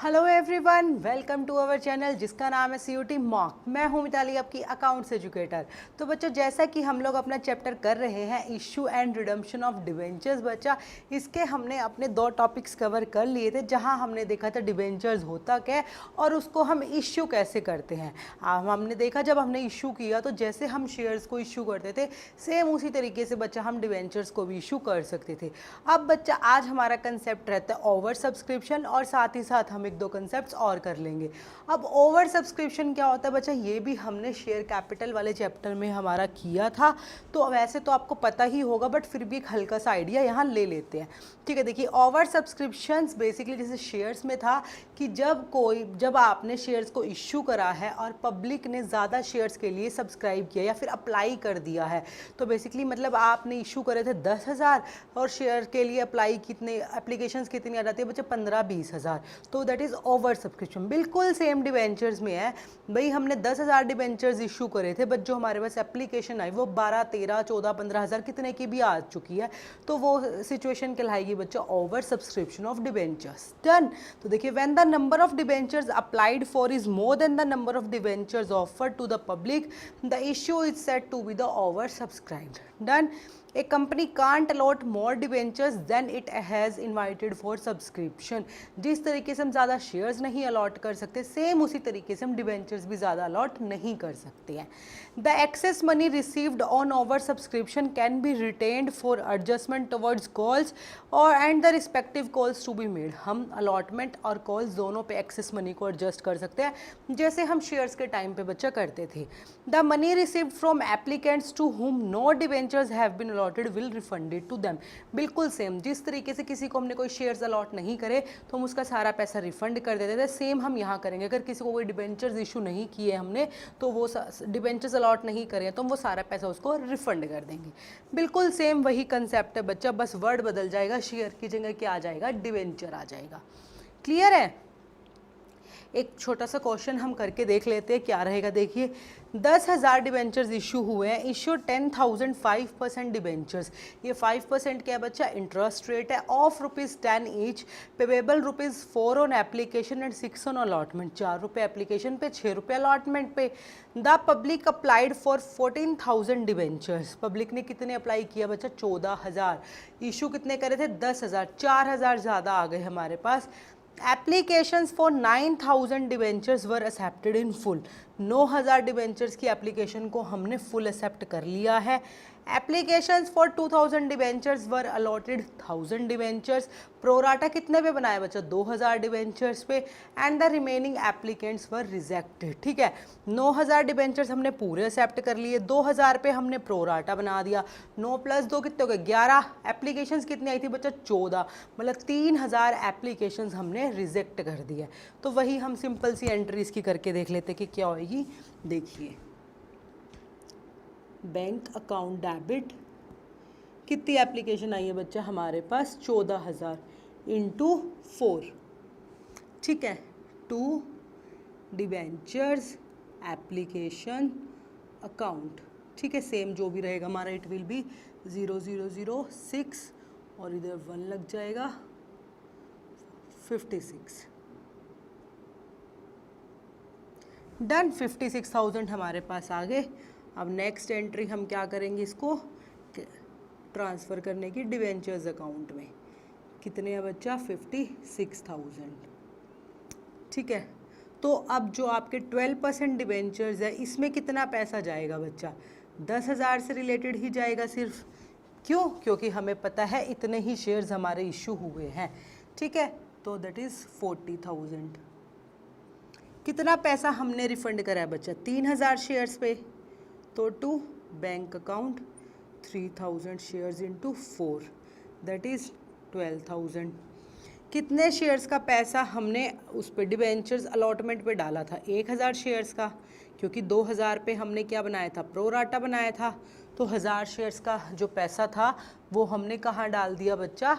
Hello everyone, welcome to our channel जिसका नाम है CUT मॉक। मैं हूं मिताली, आपकी अकाउंट्स एजुकेटर। तो बच्चों, जैसा कि हम लोग अपना चैप्टर कर रहे हैं issue and redemption of debentures, बच्चा इसके हमने अपने 2 टॉपिक्स कवर कर लिए थे, जहां हमने देखा था डिबेंचर्स होता क्या है और उसको हम इशू कैसे करते हैं। हमने देखा जब हमने इशू किया तो जैसे हम शेयर्स को इशू करते थे, सेम उसी तरीके से बच्चा हम डिबेंचर्स को भी इशू कर सकते थे। अब बच्चा आज हमारा कंसेप्ट रहता है ओवर सब्सक्रिप्शन, और साथ ही साथ हम 1-2 कंसेप्ट्स और कर लेंगे। अब ओवर सब्सक्रिप्शन क्या होता है बच्चा, ये भी हमने शेयर कैपिटल वाले चैप्टर में हमारा किया था, तो वैसे तो आपको पता ही होगा, बट फिर भी एक हल्का सा आइडिया यहाँ ले लेते हैं। ठीक है, देखिए ओवर सब्सक्रिप्शंस बेसिकली जैसे शेयर्स में था कि जब आपने शेयर्स को इश्यू करा है और पब्लिक ने ज़्यादा शेयर्स के लिए सब्सक्राइब किया या फिर अप्लाई कर दिया है, तो बेसिकली मतलब आपने इशू करे थे 10,000 और शेयर के लिए एप्लीकेशंस कितनी आ जाती है बच्चे, 15-20 हज़ार, तो दैट इज़ ओवर सब्सक्रिप्शन। बिल्कुल सेम डिबेंचर्स में है भाई, हमने 10,000 डिबेंचर्स इशू करे थे, बट जो हमारे पास एप्लीकेशन आई वो 12, 13, 14, 15 हज़ार कितने की भी आ चुकी है, तो वो सिचुएशन कहलाएगी बच्चा over subscription of debentures. Done. तो देखिए, when the number of debentures applied for is more than the number of debentures offered to the public, the issue is said to be the over subscribed. Done. A company can't allot more debentures than it has invited for subscription। जिस तरीके से हम ज़्यादा shares नहीं allot कर सकते, same उसी तरीके से हम डिबेंचर्स भी ज़्यादा अलॉट नहीं कर सकते हैं। The excess money received on over subscription can be retained for adjustment towards calls और and the respective calls to be made. हम अलॉटमेंट और कॉल्स दोनों पे एक्सेस मनी को एडजस्ट कर सकते हैं, जैसे हम शेयर्स के टाइम पे बच्चा करते थे। The money received from applicants to whom no debentures have been allotted will refunded to them. बिल्कुल सेम, जिस तरीके से किसी को हमने कोई शेयर्स अलॉट नहीं करे तो हम उसका सारा पैसा रिफंड कर देते थे, सेम हम यहाँ करेंगे। अगर किसी को कोई डिबेंचर्स इशू नहीं किए हमने, तो वो डिबेंचर्स अलॉट नहीं करे तो हम वो सारा पैसा उसको रिफंड कर देंगे। बिल्कुल सेम वही कंसेप्ट है बच्चा, बस वर्ड बदल जाएगा, शेयर की जगह क्या आ जाएगा, डिबेंचर आ जाएगा। क्लियर है? एक छोटा सा क्वेश्चन हम करके देख लेते हैं क्या रहेगा। देखिए, 10,000 डिबेंचर्स इशू हुए हैं, इशू 10,000 5% डिबेंचर्स। ये 5% क्या है बच्चा, इंटरेस्ट रेट है, of ₹10 each, payable ₹4 on application and 6 on allotment. 4 रुपये एप्लीकेशन पे, 6 रुपये अलॉटमेंट पे। The public applied for 14,000 debentures. Public ने कितने अप्लाई किया बच्चा, 14,000। इशू कितने करे थे, 10,000, 4,000 ज़्यादा आ गए हमारे पास। Applications for 9,000 debentures were accepted in full. 9,000 debentures की एप्लीकेशन को हमने फुल एक्सेप्ट कर लिया है। Applications for 2,000 debentures were allotted 1,000 debentures. Pro rata कितने पे बनाया बच्चा, 2,000 डिबेंचर्स पे। And the remaining applicants were rejected. ठीक है, 9,000 डिबेंचर्स हमने पूरे एक्सेप्ट कर लिए, 2,000 पे हमने प्रोराटा बना दिया। 9 + 2 कितने हो गए, 11। एप्लीकेशंस कितनी आई थी बच्चा, 14, मतलब 3,000 एप्लीकेशंस हमने रिजेक्ट कर दिया। तो वही हम सिंपल सी एंट्री इसकी करके देख लेते कि क्या होएगी। देखिए, बैंक अकाउंट डेबिट, कितनी एप्लीकेशन आई है बच्चा हमारे पास, 14,000 इंटू 4। ठीक है, 2 डिबेंचर्स एप्लीकेशन अकाउंट। ठीक है, सेम जो भी रहेगा हमारा, इट विल बी 0006 और इधर 1 लग जाएगा, 56। डन, 56,000 हमारे पास आ गए। अब नेक्स्ट एंट्री हम क्या करेंगे, इसको ट्रांसफ़र करने की डिवेंचर्स अकाउंट में। कितने है बच्चा, 56,000। ठीक है, तो अब जो आपके 12% डिवेंचर्स है, इसमें कितना पैसा जाएगा बच्चा, 10,000 से रिलेटेड ही जाएगा सिर्फ। क्यों? क्योंकि हमें पता है इतने ही शेयर्स हमारे इशू हुए हैं। ठीक है, तो दैट इज़ 40,000। कितना पैसा हमने रिफंड करा है बच्चा, 3,000 शेयर्स पे, तो to bank account 3,000 shares into 4, that is 12,000। कितने शेयर्स का पैसा हमने उस पर डिबेंचर्स अलॉटमेंट पे डाला था, 1,000 शेयर्स का, क्योंकि 2,000 पे हमने क्या बनाया था, प्रोराटा बनाया था। तो 1,000 शेयर्स का जो पैसा था वो हमने कहाँ डाल दिया बच्चा,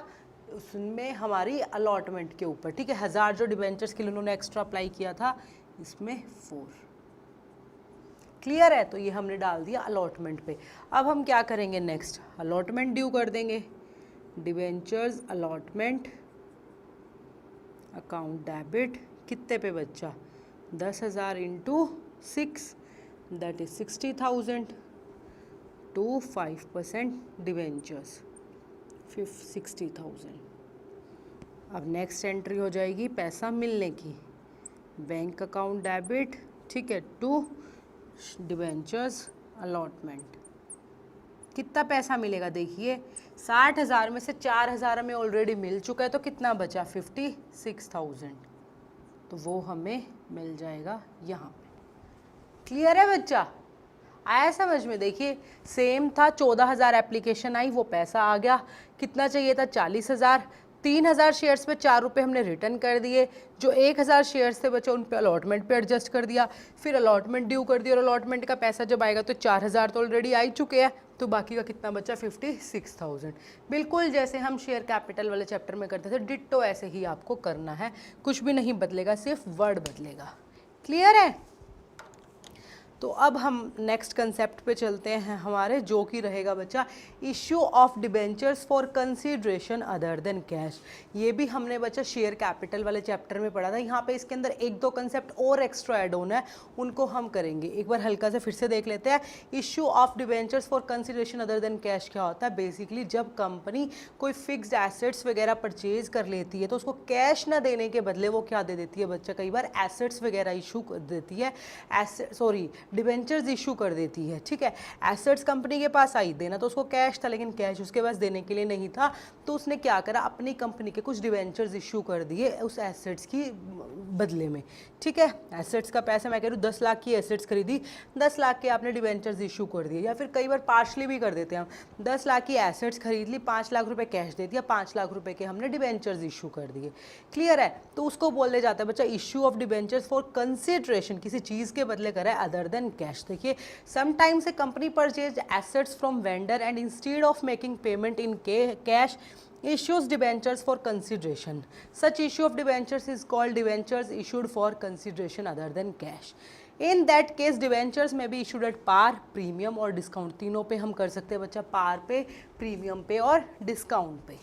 उसमें हमारी अलॉटमेंट के ऊपर। ठीक है, 1,000 जो डिबेंचर्स के लिए उन्होंने एक्स्ट्रा अप्लाई किया था, इसमें 4। क्लियर है? तो ये हमने डाल दिया अलॉटमेंट पे। अब हम क्या करेंगे, नेक्स्ट अलॉटमेंट ड्यू कर देंगे। डिबेंचर्स अलॉटमेंट अकाउंट डेबिट कितने पे बच्चा? 10,000 into 6 that is 60,000 to 5% debentures 60,000। अब नेक्स्ट एंट्री हो जाएगी पैसा मिलने की, बैंक अकाउंट डेबिट, ठीक है, टू डिवेंचर्स अलॉटमेंट। कितना पैसा मिलेगा देखिए, 60,000 में से 4,000 हमें ऑलरेडी मिल चुका है, तो कितना बचा? 56,000, तो वो हमें मिल जाएगा यहाँ पे। क्लियर है बच्चा? आया समझ में? देखिए सेम था, 14,000 एप्लीकेशन आई, वो पैसा आ गया। कितना चाहिए था? 40,000। 3,000 शेयर्स पे 4 रुपये हमने रिटर्न कर दिए। जो 1,000 शेयर्स थे बच्चे, उन पे अलॉटमेंट पे एडजस्ट कर दिया, फिर अलॉटमेंट ड्यू कर दिया, और अलॉटमेंट का पैसा जब आएगा तो 4,000 तो ऑलरेडी आ ही चुके हैं, तो बाकी का कितना बचा? 56,000। बिल्कुल जैसे हम शेयर कैपिटल वाले चैप्टर में करते थे, डिट्टो ऐसे ही आपको करना है, कुछ भी नहीं बदलेगा, सिर्फ वर्ड बदलेगा। क्लियर है? तो अब हम नेक्स्ट कंसेप्ट पे चलते हैं हमारे, जो कि रहेगा बच्चा issue of debentures for consideration other than cash. ये भी हमने बच्चा शेयर कैपिटल वाले चैप्टर में पढ़ा था। यहाँ पे इसके अंदर एक दो कंसेप्ट और एक्स्ट्रा ऐड ऑन है, उनको हम करेंगे। एक बार हल्का से फिर से देख लेते हैं। Issue of debentures for consideration other than cash क्या होता है? बेसिकली जब कंपनी कोई फिक्स्ड एसेट्स वगैरह परचेज कर लेती है, तो उसको कैश ना देने के बदले वो क्या दे देती है बच्चा? कई बार एसेट्स वगैरह इशू कर देती है, डिबेंचर्स इशू कर देती है, ठीक है। एसेट्स कंपनी के पास आई, देना तो उसको कैश था, लेकिन कैश उसके पास देने के लिए नहीं था, तो उसने क्या करा? अपनी कंपनी के कुछ डिबेंचर्स इशू कर दिए उस एसेट्स की बदले में, ठीक है। एसेट्स का पैसा, मैं कह रही हूँ 10 लाख की एसेट्स खरीदी, 10 लाख के आपने डिबेंचर्स इशू कर दिए, या फिर कई बार पार्शली भी कर देते हैं हम। 10 लाख की एसेट्स खरीद ली, 5 लाख रुपए कैश दे दिया, 5 लाख रुपए के हमने डिबेंचर्स इशू कर दिए। क्लियर है? तो उसको बोले जाता है बच्चा issue of debentures for consideration, किसी चीज के बदले करा है अदर देन कैश। देखिए sometimes a company purchase assets from vendor and instead of making payment in cash issues debentures for consideration. Such issue of debentures is called debentures issued for consideration other than cash. In that case debentures may be issued at par, premium और discount। तीनों पे हम कर सकते हैं बच्चा, par पे, premium पे और डिस्काउंट पे।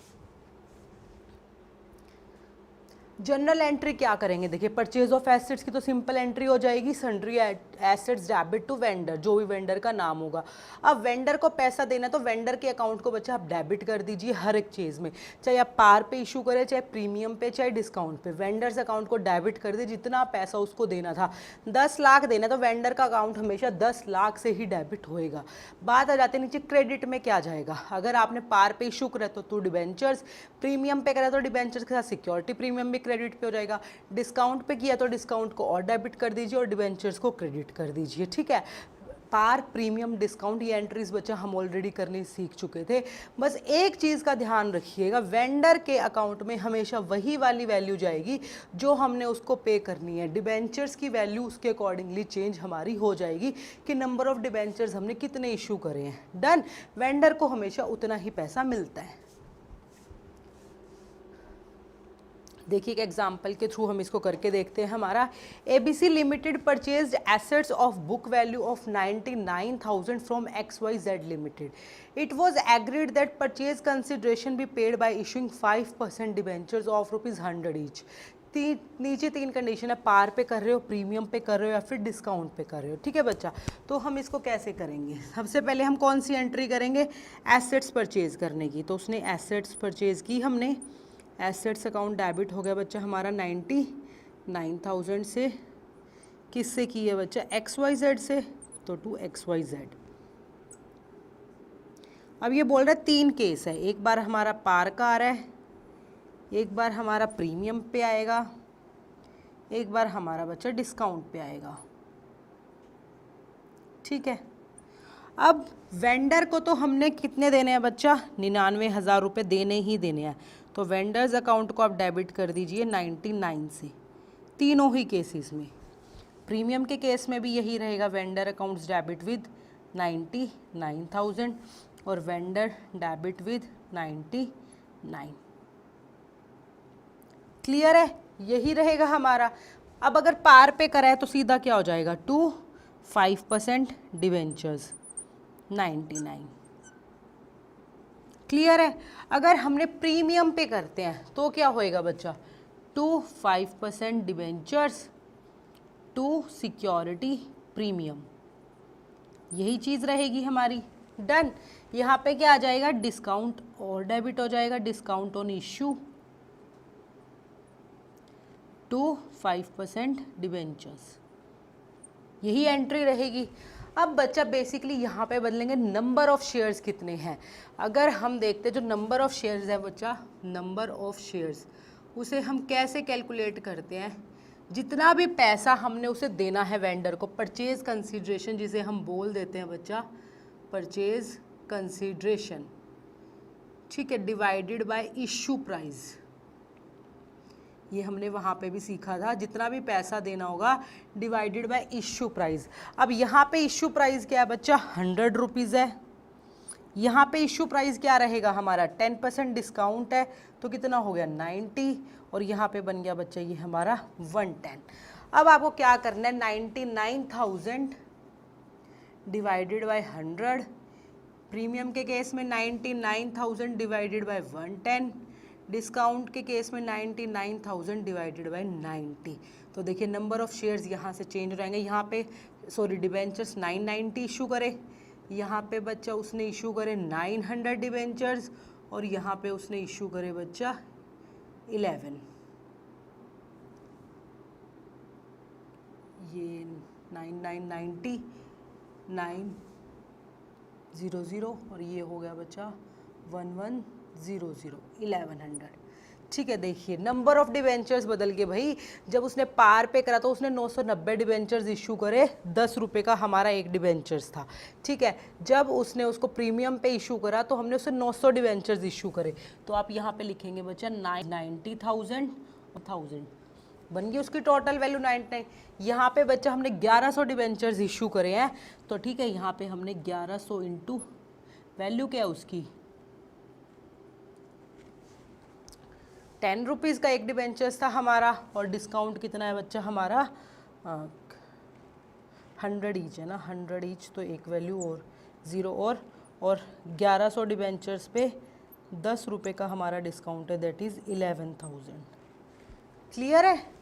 जनरल एंट्री क्या करेंगे? देखिए परचेज ऑफ एसेट्स की तो सिंपल एंट्री हो जाएगी, sundry assets debit to vendor, जो भी वेंडर का नाम होगा। अब वेंडर को पैसा देना है तो वेंडर के अकाउंट को बच्चा आप डेबिट कर दीजिए हर एक चीज़ में, चाहे आप पार पे इशू करें, चाहे प्रीमियम पे, चाहे डिस्काउंट पे, वेंडर्स अकाउंट को डेबिट कर दे। जितना पैसा उसको देना था, 10 लाख देना, तो वेंडर का अकाउंट हमेशा 10 लाख से ही डेबिट होएगा। बात आ जाती है नीचे क्रेडिट में क्या जाएगा? अगर आपने पार पे इशू करा तो डिबेंचर्स, प्रीमियम पे करा तो डिबेंचर्स के साथ सिक्योरिटी प्रीमियम भी क्रेडिट पे हो जाएगा, डिस्काउंट पे किया तो डिस्काउंट को और डेबिट कर दीजिए और डिबेंचर्स को क्रेडिट कर दीजिए, ठीक है। पार, प्रीमियम, डिस्काउंट, ये एंट्रीज बच्चा हम ऑलरेडी करनी सीख चुके थे। बस एक चीज़ का ध्यान रखिएगा, वेंडर के अकाउंट में हमेशा वही वाली वैल्यू जाएगी जो हमने उसको पे करनी है। डिबेंचर्स की वैल्यू उसके अकॉर्डिंगली चेंज हमारी हो जाएगी कि नंबर ऑफ डिबेंचर्स हमने कितने इशू करे हैं। डन। वेंडर को हमेशा उतना ही पैसा मिलता है। देखिए एक एग्जाम्पल के थ्रू हम इसको करके देखते हैं। हमारा ABC limited purchased assets of book value of 99,000 from XYZ limited. It was agreed that purchase consideration be paid by issuing 5% debentures of ₹100 each. नीचे 3 कंडीशन है, पार पे कर रहे हो, प्रीमियम पे कर रहे हो, या फिर डिस्काउंट पे कर रहे हो, ठीक है बच्चा। तो हम इसको कैसे करेंगे? सबसे पहले हम कौन सी एंट्री करेंगे? एसेट्स परचेज करने की। तो उसने एसेट्स परचेज की, हमने एसेट्स अकाउंट डेबिट हो गया बच्चा हमारा 99,000 से। किससे की है बच्चा? XYZ से, तो टू XYZ। अब ये बोल रहा है 3 केस है, एक बार हमारा पार का आ रहा है, एक बार हमारा प्रीमियम पे आएगा, एक बार हमारा बच्चा डिस्काउंट पे आएगा, ठीक है। अब वेंडर को तो हमने कितने देने हैं बच्चा? 99,000 रुपये देने ही देने हैं, तो वेंडर्स अकाउंट को आप डेबिट कर दीजिए 99 से। तीनों ही केसेस में, प्रीमियम के केस में भी यही रहेगा, वेंडर अकाउंट्स डेबिट विद 99,000 और वेंडर डेबिट विद 99। क्लियर है? यही रहेगा हमारा। अब अगर पार पे करा है तो सीधा क्या हो जाएगा? 5% डिवेंचर्स 99। क्लियर है? अगर हमने प्रीमियम पे करते हैं तो क्या होएगा बच्चा? To 5% debentures to security premium, यही चीज़ रहेगी हमारी। डन। यहाँ पे क्या आ जाएगा, डिस्काउंट और डेबिट हो जाएगा, discount on issue to 5% debentures, यही एंट्री रहेगी। अब बच्चा बेसिकली यहाँ पे बदलेंगे नंबर ऑफ शेयर्स कितने हैं। अगर हम देखते जो नंबर ऑफ शेयर्स है बच्चा, नंबर ऑफ शेयर्स उसे हम कैसे कैलकुलेट करते हैं, जितना भी पैसा हमने उसे देना है वेंडर को, परचेज कंसीडरेशन जिसे हम बोल देते हैं बच्चा, परचेज कंसीडरेशन, ठीक है, डिवाइडेड बाय इशू प्राइस। ये हमने वहाँ पे भी सीखा था, जितना भी पैसा देना होगा डिवाइडेड बाय इशू प्राइस। अब यहाँ पे इशू प्राइस क्या है बच्चा, 100 रुपीज़ है। यहाँ पे इशू प्राइस क्या रहेगा हमारा, 10% डिस्काउंट है तो कितना हो गया 90, और यहाँ पे बन गया बच्चा ये हमारा 110। अब आपको क्या करना है, 99,000 डिवाइडेड बाय 100, प्रीमियम के केस में 99,000 डिवाइडेड बाय 110, डिस्काउंट के केस में 99,000 डिवाइडेड बाय 90। तो देखिए नंबर ऑफ शेयर्स यहाँ से चेंज हो जाएंगे। यहाँ पे सॉरी डिबेंचर्स 990 इशू करे, यहाँ पे बच्चा उसने इशू करे 900 डिबेंचर्स, और यहाँ पे उसने इशू करे बच्चा 11। ये 9990 900 और ये हो गया बच्चा 1100 1100। ठीक है, देखिए नंबर ऑफ डिवेंचर्स बदल गए भाई। जब उसने पार पे करा तो उसने 990 डिवेंचर्स इशू करे, 10 रुपये का हमारा एक डिवेंचर्स था। ठीक है, जब उसने उसको प्रीमियम पे इशू करा तो हमने उसे 900 डिवेंचर्स इशू करे। तो आप यहाँ पे लिखेंगे बच्चा 90,000 1000 बन गई उसकी टोटल वैल्यू 99। यहाँ पे बच्चा हमने 1100 डिवेंचर्स इशू करे हैं, तो ठीक है यहाँ पे हमने 1100 इंटू वैल्यू क्या है उसकी 10 रुपीज़ का एक डिबेंचर्स था हमारा, और डिस्काउंट कितना है बच्चा हमारा 100 ईच है ना, 100 ईच, तो एक वैल्यू और 0 और 1100 डिबेंचर्स पे 10 रुपये का हमारा डिस्काउंट है, दैट इज़ 11,000। क्लियर है।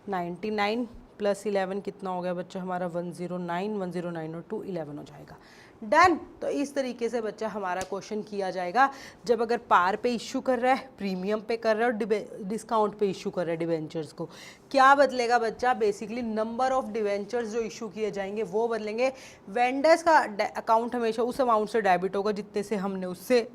99 प्लस 11 कितना हो गया बच्चा हमारा 109 109 और 2 11 हो जाएगा। डन। तो इस तरीके से बच्चा हमारा क्वेश्चन किया जाएगा जब अगर पार पे इशू कर रहा है, प्रीमियम पे कर रहा है और डिस्काउंट पे इशू कर रहा है डिवेंचर्स को। क्या बदलेगा बच्चा, बेसिकली नंबर ऑफ डिवेंचर्स जो इशू किए जाएंगे वो बदलेंगे। वेंडर्स का अकाउंट हमेशा उस अमाउंट से डेबिट होगा जितने से हमने उससे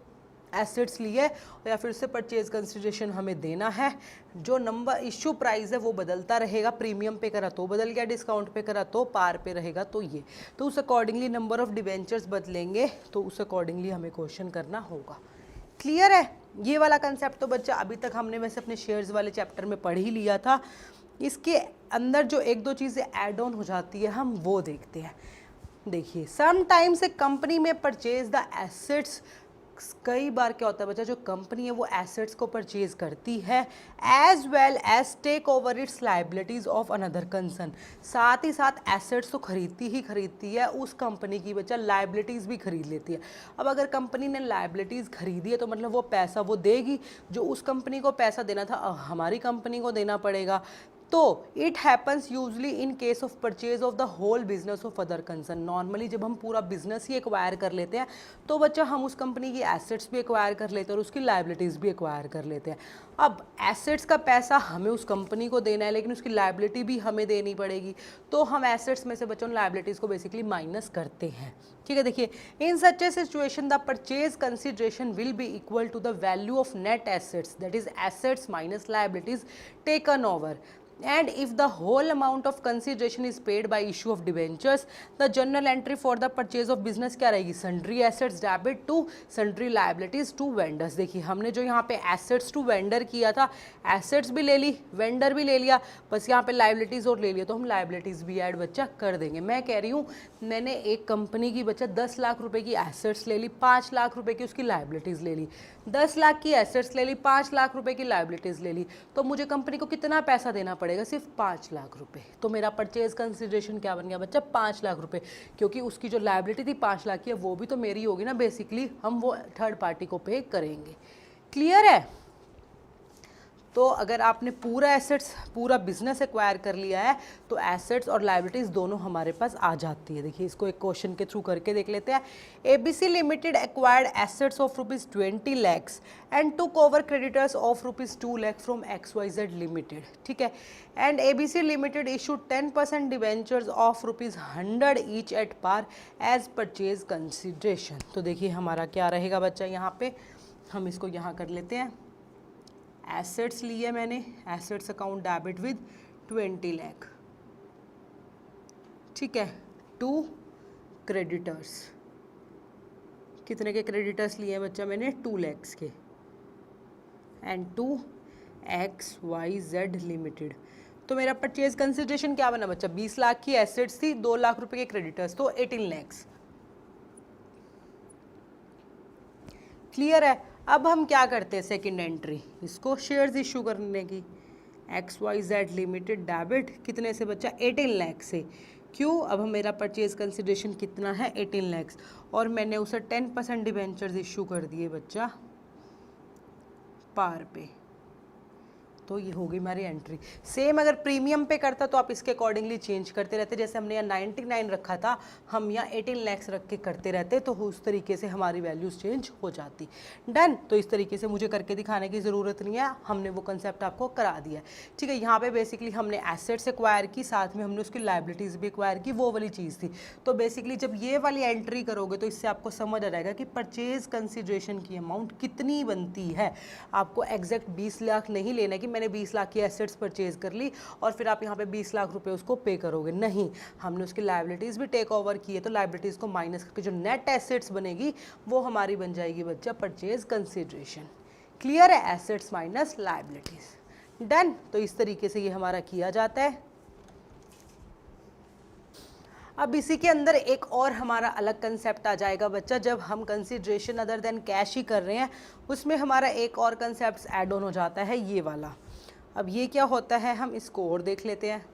एसेट्स लिए या फिर उससे परचेज कंसिडरेशन हमें देना है। जो नंबर इशू प्राइस है वो बदलता रहेगा, प्रीमियम पे करा तो बदल गया, डिस्काउंट पे करा तो पार पे रहेगा, तो ये तो उस अकॉर्डिंगली नंबर ऑफ डिवेंचर्स बदलेंगे, तो उस अकॉर्डिंगली हमें क्वेश्चन करना होगा। क्लियर है। ये वाला कंसेप्ट तो बच्चा अभी तक हमने वैसे अपने शेयर्स वाले चैप्टर में पढ़ ही लिया था। इसके अंदर जो एक दो चीज़ें ऐड ऑन हो जाती है हम वो देखते हैं। देखिए समटाइम्स ए कंपनी में परचेज द एसेट्स, कई बार क्या होता है बच्चा, जो कंपनी है वो एसेट्स को परचेज करती है as well as take over its liabilities of another concern. साथ ही साथ एसेट्स तो खरीदती है उस कंपनी की बच्चा लाइबिलिटीज़ भी खरीद लेती है। अब अगर कंपनी ने लाइबिलिटीज़ खरीदी है तो मतलब वो पैसा वो देगी, जो उस कंपनी को पैसा देना था हमारी कंपनी को देना पड़ेगा। तो it happens usually in case of purchase of the whole business of other concern. Normally जब हम पूरा बिजनेस ही एक्वायर कर लेते हैं तो बच्चा हम उस कंपनी की एसेट्स भी एक्वायर कर लेते हैं और उसकी लाइबिलिटीज़ भी एक्वायर कर लेते हैं। अब एसेट्स का पैसा हमें उस कंपनी को देना है लेकिन उसकी लाइबिलिटी भी हमें देनी पड़ेगी, तो हम एसेट्स में से बच्चों लाइबिलिटीज़ को बेसिकली माइनस करते हैं। ठीक है, देखिए in such a situation the purchase consideration will be equal to the value of net assets, that is assets minus liabilities taken over. And if the whole amount of consideration is paid by issue of debentures, the journal entry for the purchase of business क्या रहेगी, sundry assets debit to sundry liabilities to vendors। देखिए हमने जो यहाँ पे assets to vendor किया था, assets भी ले ली, vendor भी ले लिया, बस यहाँ पे liabilities और ले लिया, तो हम liabilities भी ऐड बच्चा कर देंगे। मैं कह रही हूँ मैंने एक कंपनी की बच्चा 10 लाख रुपए की एसेट्स ले ली, 5 लाख रुपए की उसकी लाइबिलिटीज़ ले ली, 10 लाख की एसेट्स ले ली, 5 लाख रुपए की लाइबिलिटीज़ ले ली, तो मुझे कंपनी को कितना पैसा देना पड़ेगा, सिर्फ 5 लाख रुपए। तो मेरा परचेज कंसिडरेशन क्या बन गया बच्चा 5 लाख रुपए, क्योंकि उसकी जो लाइबिलिटी थी 5 लाख की है वो भी तो मेरी होगी ना, बेसिकली हम वो थर्ड पार्टी को पे करेंगे। क्लियर है। तो अगर आपने पूरा एसेट्स पूरा बिजनेस एक्वायर कर लिया है तो एसेट्स और लायबिलिटीज़ दोनों हमारे पास आ जाती है। देखिए इसको एक क्वेश्चन के थ्रू करके देख लेते हैं। ABC limited acquired assets of ₹20 lakhs and took over creditors of ₹2 lakh from XYZ limited, ठीक है। And ABC limited issued 10% debentures of ₹100 each at par as purchase consideration. तो देखिए हमारा क्या रहेगा बच्चा, यहाँ पे हम इसको यहाँ कर लेते हैं। एसेट्स लिए मैंने, assets account debit with 20 lakh, ठीक है, टू क्रेडिटर्स, कितने के क्रेडिटर्स लिए बच्चा मैंने, 2 lakhs के, एंड टू XYZ लिमिटेड। तो मेरा परचेज कंसिडरेशन क्या बना बच्चा, 20 लाख की एसेट्स थी, 2 लाख रुपए के क्रेडिटर्स, तो 18 lakhs। क्लियर है। अब हम क्या करते हैं, सेकंड एंट्री, इसको शेयर्स इशू करने की। XYZ लिमिटेड डेबिट कितने से बच्चा, 18 लाख से। क्यों, अब मेरा परचेज कंसिडरेशन कितना है, 18 lakhs, और मैंने उसे 10% डिवेंचर्स इशू कर दिए बच्चा पार पे। तो ये होगी हमारी एंट्री। सेम अगर प्रीमियम पे करता तो आप इसके अकॉर्डिंगली चेंज करते रहते, जैसे हमने यहाँ 99 रखा था, हम यहाँ 18 lakhs रख के करते रहते, तो उस तरीके से हमारी वैल्यूज चेंज हो जाती। डन। तो इस तरीके से मुझे करके दिखाने की ज़रूरत नहीं है, हमने वो कंसेप्ट आपको करा दिया है, ठीक है। यहाँ पे बेसिकली हमने एसेट्स एक्वायर की, साथ में हमने उसकी लाइबिलिटीज़ भी एक्वायर की, वो वाली चीज़ थी। तो बेसिकली जब ये वाली एंट्री करोगे तो इससे आपको समझ आ जाएगा कि परचेज कंसिडरेशन की अमाउंट कितनी बनती है। आपको एग्जैक्ट 20 लाख नहीं लेना कि मैंने 20 लाख की एसेट्स परचेज कर ली और फिर आप यहाँ पे 20 लाख रुपए उसको पे करोगे, नहीं। हमने उसकी लायबिलिटीज़ भी टेक ओवर की है, तो लायबिलिटीज़ को माइनस करके जो नेट एसेट्स बनेगी वो हमारी बन जाएगी बच्चा परचेज कंसिडरेशन। क्लियर है, एसेट्स माइनस लायबिलिटीज़। डन। तो इस तरीके से ये हमारा किया जाता है। अब इसी के अंदर एक और हमारा अलग कंसेप्ट आ जाएगा बच्चा, जब हम कंसिडरेशन अदर देन कैश ही कर रहे हैं, उसमें हमारा एक और कंसेप्ट ऐड ऑन हो जाता है, ये वाला। अब ये क्या होता है, हम इसको और देख लेते हैं।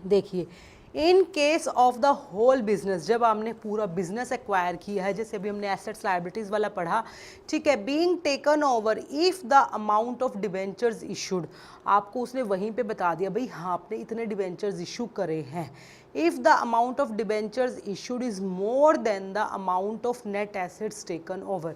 देखिए, in case of the whole business, जब हमने पूरा बिजनेस एक्वायर किया है, जैसे अभी हमने एसेट्स लायबिलिटीज़ वाला पढ़ा, ठीक है, being taken over if the amount of debentures issued, आपको उसने वहीं पे बता दिया भाई हाँ आपने इतने डिवेंचर्स इशू करे हैं। If the amount of debentures issued is more than the amount of net assets taken over,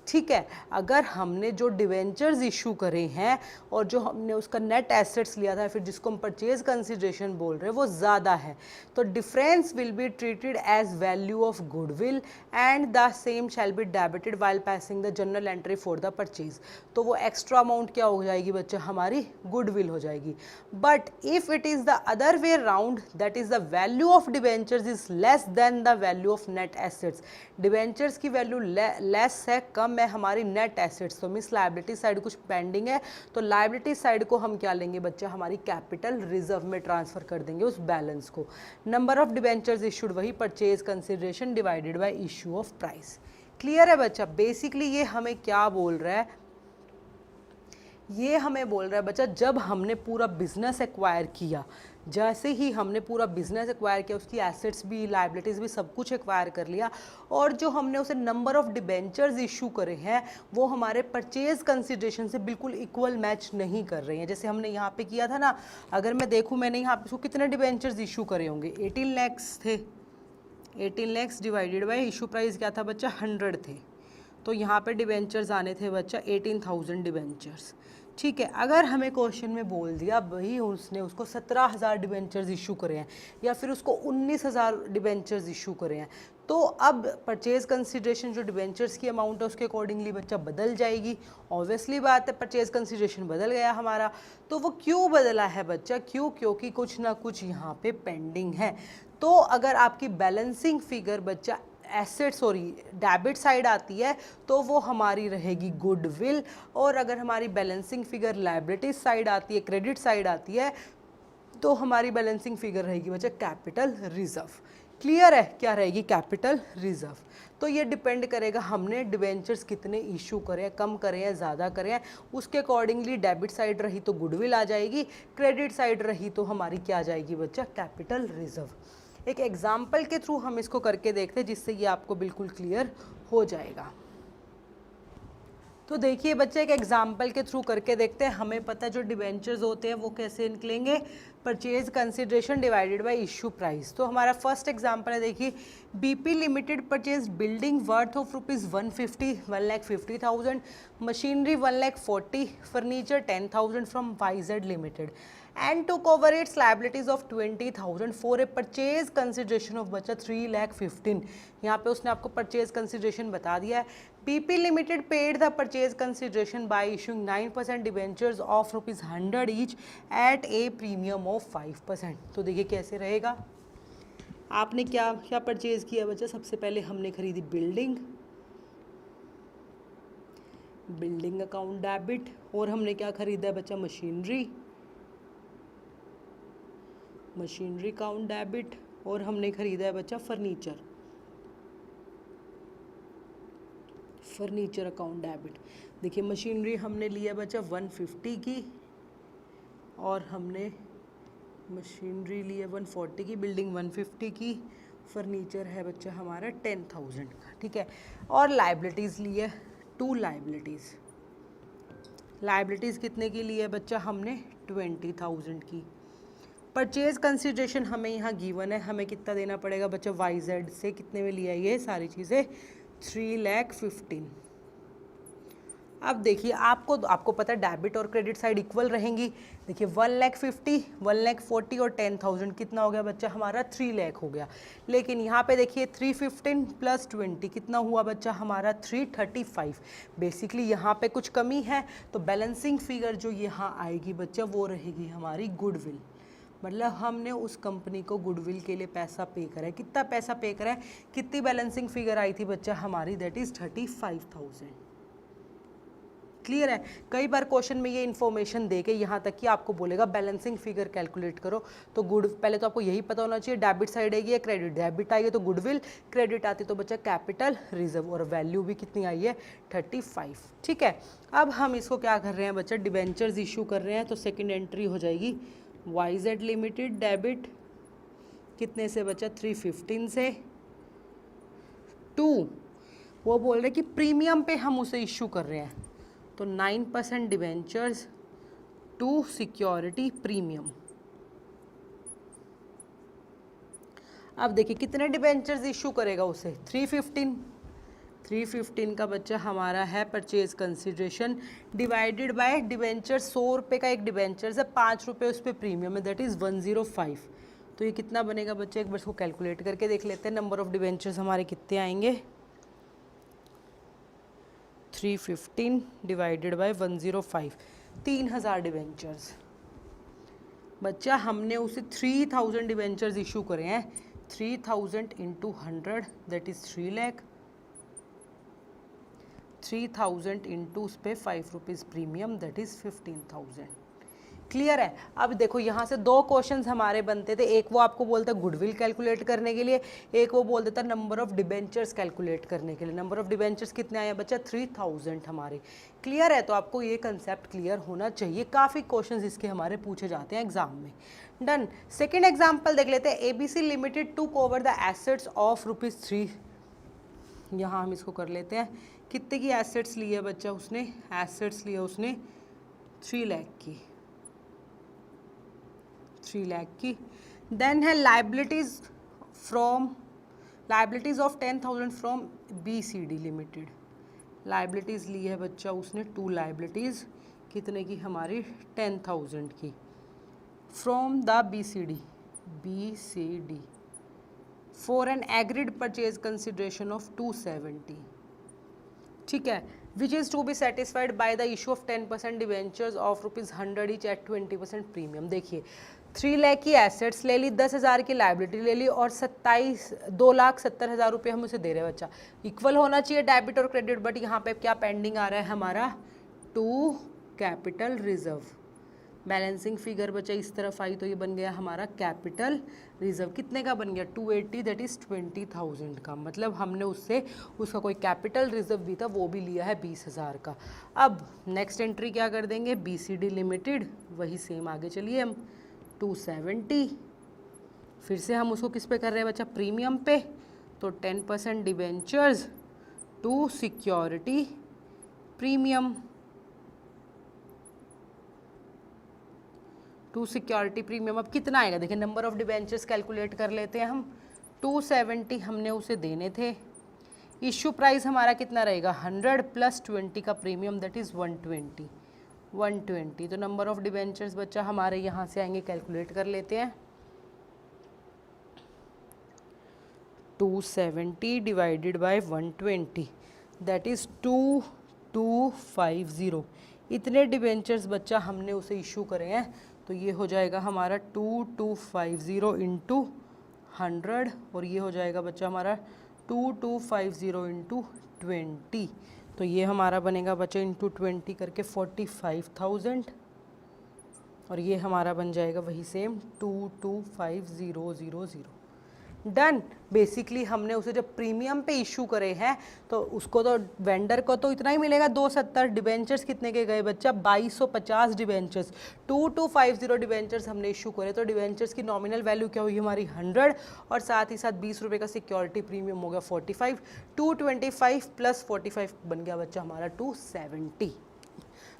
ठीक है। अगर हमने जो डिवेंचर्स इशू करे हैं और जो हमने उसका नेट एसेट्स लिया था, फिर जिसको हम परचेज कंसिडरेशन बोल रहे हैं, वो ज़्यादा है, तो difference will be treated as value of goodwill and the same shall be debited while passing the journal entry for the purchase. तो वो एक्स्ट्रा अमाउंट क्या हो जाएगी बच्चा, हमारी गुडविल हो जाएगी। But if it is the other way round, that is the value of debentures is less than the value of net assets, debentures की वैल्यू लेस है, कम है हमारी नेट एसेट्स, तो मिस लायबिलिटी साइड कुछ pending है, तो liability side को हम क्या लेंगे बच्चा, हमारी कैपिटल रिजर्व में ट्रांसफर कर देंगे उस बैलेंस को। नंबर ऑफ डिवेंचर्स इशूड वही purchase consideration divided by issue of price. Clear है बच्चा। बेसिकली ये हमें क्या बोल रहा है, ये हमें बोल रहा है बच्चा, जब हमने पूरा बिजनेस एक्वायर किया, जैसे ही हमने पूरा बिजनेस एक्वायर किया, उसकी एसेट्स भी लायबिलिटीज़ भी सब कुछ एक्वायर कर लिया, और जो हमने उसे नंबर ऑफ डिबेंचर्स इशू करे हैं वो हमारे परचेज कंसिडरेशन से बिल्कुल इक्वल मैच नहीं कर रहे हैं। जैसे हमने यहाँ पे किया था ना, अगर मैं देखूँ मैंने यहाँ पे उसको कितने डिबेंचर्स इशू करे होंगे, 18 lakhs थे, 18 lakhs divided by issue price क्या था बच्चा, 100 थे, तो यहाँ पे डिबेंचर्स आने थे बच्चा 18,000 डिबेंचर्स, ठीक है। अगर हमें क्वेश्चन में बोल दिया भाई उसने उसको 17,000 डिबेंचर्स इशू करे हैं या फिर उसको 19,000 डिबेंचर्स इशू करे हैं, तो अब परचेज कंसिडरेशन जो डिबेंचर्स की अमाउंट है उसके अकॉर्डिंगली बच्चा बदल जाएगी। ऑब्वियसली बात है, परचेज कंसिडरेशन बदल गया हमारा। तो वो क्यों बदला है बच्चा, क्यों, क्योंकि कुछ ना कुछ यहाँ पे पेंडिंग है। तो अगर आपकी बैलेंसिंग फिगर बच्चा एसेट डेबिट साइड आती है तो वो हमारी रहेगी गुडविल, और अगर हमारी बैलेंसिंग फिगर लायबिलिटीज साइड आती है, क्रेडिट साइड आती है, तो हमारी बैलेंसिंग फिगर रहेगी बच्चा कैपिटल रिजर्व। क्लियर है, क्या रहेगी, कैपिटल रिजर्व। तो ये डिपेंड करेगा हमने डिवेंचर्स कितने इशू करें, कम करें या ज़्यादा करें, उसके अकॉर्डिंगली डेबिट साइड रही तो गुडविल आ जाएगी, क्रेडिट साइड रही तो हमारी क्या आ जाएगी बच्चा, कैपिटल रिजर्व। एक एग्जाम्पल के थ्रू हम इसको करके देखते हैं जिससे ये आपको बिल्कुल क्लियर हो जाएगा। तो देखिए बच्चे एक एग्जाम्पल के थ्रू करके देखते हैं। हमें पता है जो डिबेंचर्स होते हैं वो कैसे निकलेंगे, purchase consideration divided by issue price. तो हमारा फर्स्ट एग्जाम्पल है, देखिए BP limited purchase building worth of rupees 150 1,50,000, machinery 1,40,000, furniture 10,000 from YZ limited and took over its liabilities of 20,000 for a purchase consideration of बचा 3,15,000। यहाँ पे उसने आपको purchase consideration बता दिया है। BP limited paid the purchase consideration bye issuing 9% debentures of ₹100 each eight A premium of 5%। तो देखिए कैसे रहेगा, आपने क्या क्या परचेज किया बच्चा। सबसे पहले हमने खरीदी बिल्डिंग अकाउंट डेबिट, और हमने क्या खरीदा है बच्चा, मशीनरी अकाउंट डेबिट, और हमने खरीदा है बच्चा फर्नीचर अकाउंट डेबिट। देखिए मशीनरी हमने लिया बच्चा 150 की, और हमने मशीनरी लिया 140 की, बिल्डिंग 150 की, फर्नीचर है बच्चा हमारा 10,000 का, ठीक है। और लाइबिलिटीज़ ली है 2 लाइबिलिटीज़ कितने की ली है बच्चा, हमने 20,000 की। परचेज कंसिडरेशन हमें यहाँ गिवन है, हमें कितना देना पड़ेगा बच्चा, वाईजेड से कितने में लिया ये सारी चीज़ें, 3,15,000। अब देखिए आपको पता है डेबिट और क्रेडिट साइड इक्वल रहेंगी। देखिए 1,50,000, 1,40,000 और 10,000 कितना हो गया बच्चा हमारा, 3 लाख हो गया। लेकिन यहाँ पे देखिए 315 प्लस 20 कितना हुआ बच्चा हमारा, 335। बेसिकली यहाँ पे कुछ कमी है, तो बैलेंसिंग फिगर जो यहाँ आएगी बच्चा वो रहेगी हमारी गुडविल। मतलब हमने उस कंपनी को गुडविल के लिए पैसा पे करा है। कितना पैसा पे करा है, कितनी बैलेंसिंग फिगर आई थी बच्चा हमारी, दैट इज 35,000। क्लियर है। कई बार क्वेश्चन में ये इन्फॉर्मेशन दे के यहाँ तक कि आपको बोलेगा बैलेंसिंग फिगर कैलकुलेट करो, तो पहले तो आपको यही पता होना चाहिए डेबिट साइड आएगी या क्रेडिट। डेबिट आई है तो गुडविल, क्रेडिट आती तो बच्चा कैपिटल रिजर्व, और वैल्यू भी कितनी आई है, 35। ठीक है। अब हम इसको क्या कर रहे हैं बच्चा, डिबेंचर्स इशू कर रहे हैं, तो सेकेंड एंट्री हो जाएगी वाईजेड लिमिटेड डेबिट कितने से बचा, 315 से, टू वो बोल रहे कि प्रीमियम पे हम उसे इशू कर रहे हैं, तो 9% डिबेंचर्स टू सिक्योरिटी प्रीमियम। अब देखिए कितने डिबेंचर्स इशू करेगा उसे, 315 का बच्चा हमारा है purchase consideration divided by debenture. 100 रुपये का एक डिबेंचर है, 5 रुपये उस पर प्रीमियम है, दैट इज़ 105। तो ये कितना बनेगा बच्चा, एक बार इसको कैलकुलेट करके देख लेते हैं। नंबर ऑफ डिबेंचर्स हमारे कितने आएंगे, 315 डिवाइडेड बाय 105, 3,000 डिबेंचर्स। बच्चा हमने उसे 3,000 डिबेंचर्स इशू करे हैं, 3,000 into 100 that is 3 lakh, 3,000 into उस पर 5 rupees premium that is 15,000। Clear है। अब देखो यहाँ से 2 क्वेश्चंस हमारे बनते थे, एक वो आपको बोलता गुडविल कैलकुलेट करने के लिए, एक वो बोल देता नंबर ऑफ डिबेंचर्स कैलकुलेट करने के लिए। नंबर ऑफ डिबेंचर्स कितने आए बच्चा, 3,000 हमारे। क्लियर है। तो आपको ये कंसेप्ट क्लियर होना चाहिए, काफ़ी क्वेश्चंस इसके हमारे पूछे जाते हैं एग्जाम में। डन। सेकेंड एग्जाम्पल देख लेते हैं। ABC limited took over the assets of ₹3। यहाँ हम इसको कर लेते हैं, कितने की एसेट्स ली है बच्चा उसने, एसेट्स लिया उसने 3 लाख की, 3 लाख की। देन है liabilities of 10,000 from BCD limited. Liabilities ली है बच्चा उसने 2 लाइबिलिटीज़, कितने की हमारी 10,000 की, from the BCD for an agreed purchase consideration of 270। ठीक है। Which is to be satisfied by the issue of 10% debentures of ₹100 each at 20% premium. देखिए 3 लाख की एसेट्स ले ली, 10,000 की लाइबिलिटी ले ली, और 2,70,000 रुपये हम उसे दे रहे हैं बच्चा। इक्वल होना चाहिए डेबिट और क्रेडिट, बट यहाँ पे क्या पेंडिंग आ रहा है हमारा, 2 कैपिटल रिजर्व। बैलेंसिंग फिगर बचा इस तरफ आई तो ये बन गया हमारा कैपिटल रिजर्व। कितने का बन गया, 280, दैट इज़ 20,000 का। मतलब हमने उसका कोई कैपिटल रिजर्व भी था वो भी लिया है 20,000 का। अब नेक्स्ट एंट्री क्या कर देंगे, BCD लिमिटेड, वही सेम आगे चलिए हम 270, फिर से हम उसको किस पे कर रहे हैं बच्चा, प्रीमियम पे, तो 10% debentures to security premium to security premium. अब कितना आएगा देखिए, नंबर ऑफ डिबेंचर्स कैलकुलेट कर लेते हैं हम। 270 हमने उसे देने थे। इशू प्राइस हमारा कितना रहेगा, 100 प्लस 20 का प्रीमियम, दैट इज़ 120। तो नंबर ऑफ डिबेंचर्स बच्चा हमारे यहाँ से आएंगे, कैलकुलेट कर लेते हैं। 270 डिवाइडेड बाय 120 दैट इज़ 2250। इतने डिबेंचर्स बच्चा हमने उसे इशू करे हैं, तो ये हो जाएगा हमारा 2250 इंटू 100, और ये हो जाएगा बच्चा हमारा 2250 इंटू 20। तो ये हमारा बनेगा बच्चा इंटू 20 करके 45,000, और ये हमारा बन जाएगा वही सेम 225000। डन। बेसिकली हमने उसे जब प्रीमियम पे इशू करे हैं तो उसको तो वेंडर को तो इतना ही मिलेगा 270। डिबेंचर्स कितने के गए बच्चा, 2250 डिबेंचर्स। 2250 डिबेंचर्स हमने इशू करे, तो डिबेंचर्स की नॉमिनल वैल्यू क्या हुई हमारी 100, और साथ ही साथ 20 रुपये का सिक्योरिटी प्रीमियम हो गया 45। 225 प्लस 45 बन गया बच्चा हमारा 270।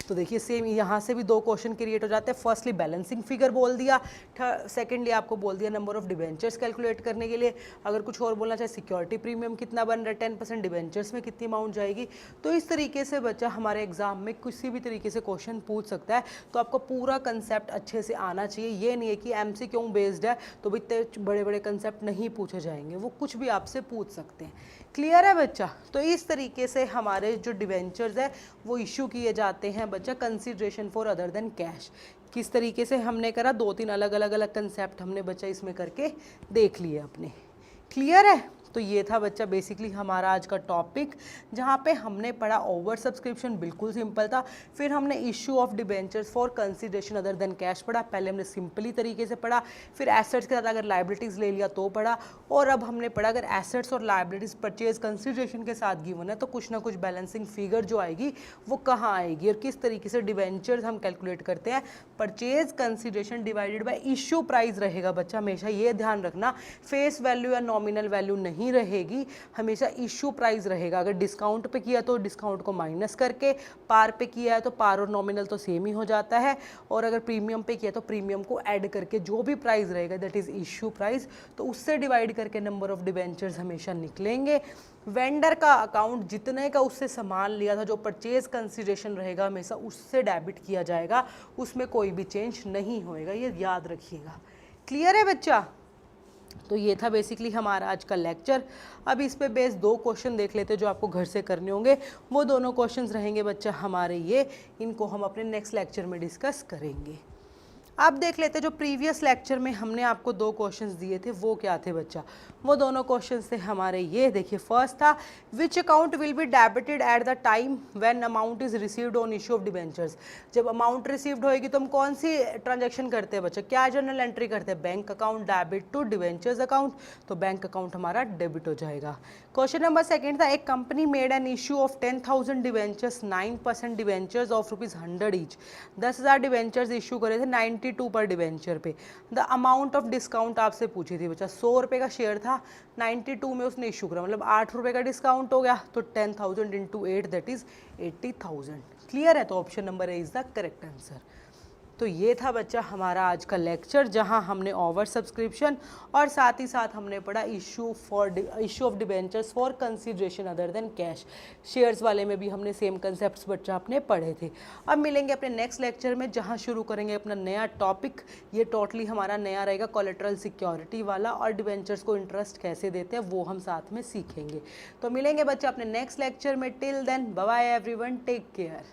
तो देखिए सेम यहाँ से भी दो क्वेश्चन क्रिएट हो जाते हैं। फर्स्टली बैलेंसिंग फिगर बोल दिया, सेकेंडली आपको बोल दिया नंबर ऑफ डिबेंचर्स कैलकुलेट करने के लिए। अगर कुछ और बोलना चाहे, सिक्योरिटी प्रीमियम कितना बन रहा है, 10% डिबेंचर्स में कितनी अमाउंट जाएगी। तो इस तरीके से बच्चा हमारे एग्जाम में किसी भी तरीके से क्वेश्चन पूछ सकता है। तो आपको पूरा कंसेप्ट अच्छे से आना चाहिए। ये नहीं है कि MCQ बेस्ड है तो भी इतने बड़े बड़े कंसेप्ट नहीं पूछे जाएंगे, वो कुछ भी आपसे पूछ सकते हैं। क्लियर है बच्चा। तो इस तरीके से हमारे जो डिबेंचर्स है वो इशू किए जाते हैं बच्चा, consideration for other than cash. किस तरीके से हमने करा, 2-3 अलग कंसेप्ट हमने बच्चा इसमें करके देख लिए अपने। क्लियर है। तो ये था बच्चा बेसिकली हमारा आज का टॉपिक, जहाँ पे हमने पढ़ा ओवर सब्सक्रिप्शन, बिल्कुल सिंपल था। फिर हमने issue of debentures for consideration other than cash पढ़ा। पहले हमने सिंपली तरीके से पढ़ा, फिर एसेट्स के साथ अगर लाइबिलिटीज़ ले लिया तो पढ़ा, और अब हमने पढ़ा अगर एसेट्स और लाइबिलिटीज़ परचेज कंसीडरेशन के साथ गिवन है तो कुछ ना कुछ बैलेंसिंग फिगर जो आएगी वो कहाँ आएगी, और किस तरीके से डिबेंचर्स हम कैलकुलेट करते हैं। Purchase consideration divided by issue price रहेगा बच्चा, हमेशा ये ध्यान रखना। फेस वैल्यू या नॉमिनल वैल्यू नहीं रहेगी, हमेशा इशू प्राइस रहेगा। अगर डिस्काउंट पे किया तो डिस्काउंट को माइनस करके, पार पे किया है तो पार और नॉमिनल तो सेम ही हो जाता है, और अगर प्रीमियम पे किया तो प्रीमियम को ऐड करके जो भी प्राइस रहेगा दैट इज इशू प्राइस, तो उससे डिवाइड करके नंबर ऑफ डिबेंचर्स हमेशा निकलेंगे। वेंडर का अकाउंट जितने का उससे सामान लिया था, जो परचेज कंसीडरेशन रहेगा हमेशा उससे डेबिट किया जाएगा, उसमें कोई भी चेंज नहीं होएगा, ये याद रखिएगा। क्लियर है बच्चा। तो ये था बेसिकली हमारा आज का लेक्चर। अब इस पे बेस 2 क्वेश्चन देख लेते हैं जो आपको घर से करने होंगे। वो दोनों क्वेश्चंस रहेंगे बच्चा हमारे ये, इनको हम अपने नेक्स्ट लेक्चर में डिस्कस करेंगे। अब देख लेते हैं जो प्रीवियस लेक्चर में हमने आपको 2 क्वेश्चंस दिए थे वो क्या थे बच्चा। वो दोनों क्वेश्चंस थे हमारे ये, देखिए फर्स्ट था which account will be debited at the time when amount is received on issue of debentures. जब अमाउंट रिसीव्ड होएगी तो हम कौन सी ट्रांजैक्शन करते हैं बच्चा, क्या जर्नल एंट्री करते हैं, bank account debit to debentures account, तो बैंक अकाउंट हमारा डेबिट हो जाएगा। क्वेश्चन नंबर सेकंड था एक company made an issue of 10,000 debentures, 9% debentures of ₹100 each. 10,000 debentures issue करे थे 92 पर डिबेंचर पे। द अमाउंट ऑफ डिस्काउंट आपसे पूछी थी बच्चा, 100 रुपये का शेयर था, 92 में उसने इशू करा, मतलब 8 रुपये का डिस्काउंट हो गया, तो 10,000 इंटू 8 दैट इज 80,000। क्लियर है। तो option number A is the correct answer. तो ये था बच्चा हमारा आज का लेक्चर, जहां हमने ओवर सब्सक्रिप्शन और साथ ही साथ हमने पढ़ा issue of debentures for consideration other than cash. Shares वाले में भी हमने सेम कंसेप्ट्स बच्चा अपने पढ़े थे। अब मिलेंगे अपने नेक्स्ट लेक्चर में, जहां शुरू करेंगे अपना नया टॉपिक। ये टोटली हमारा नया रहेगा, कोलेटरल सिक्योरिटी वाला, और डिबेंचर्स को इंटरेस्ट कैसे देते हैं वो हम साथ में सीखेंगे। तो मिलेंगे बच्चा अपने नेक्स्ट लेक्चर में। Till then bye bye everyone, take care.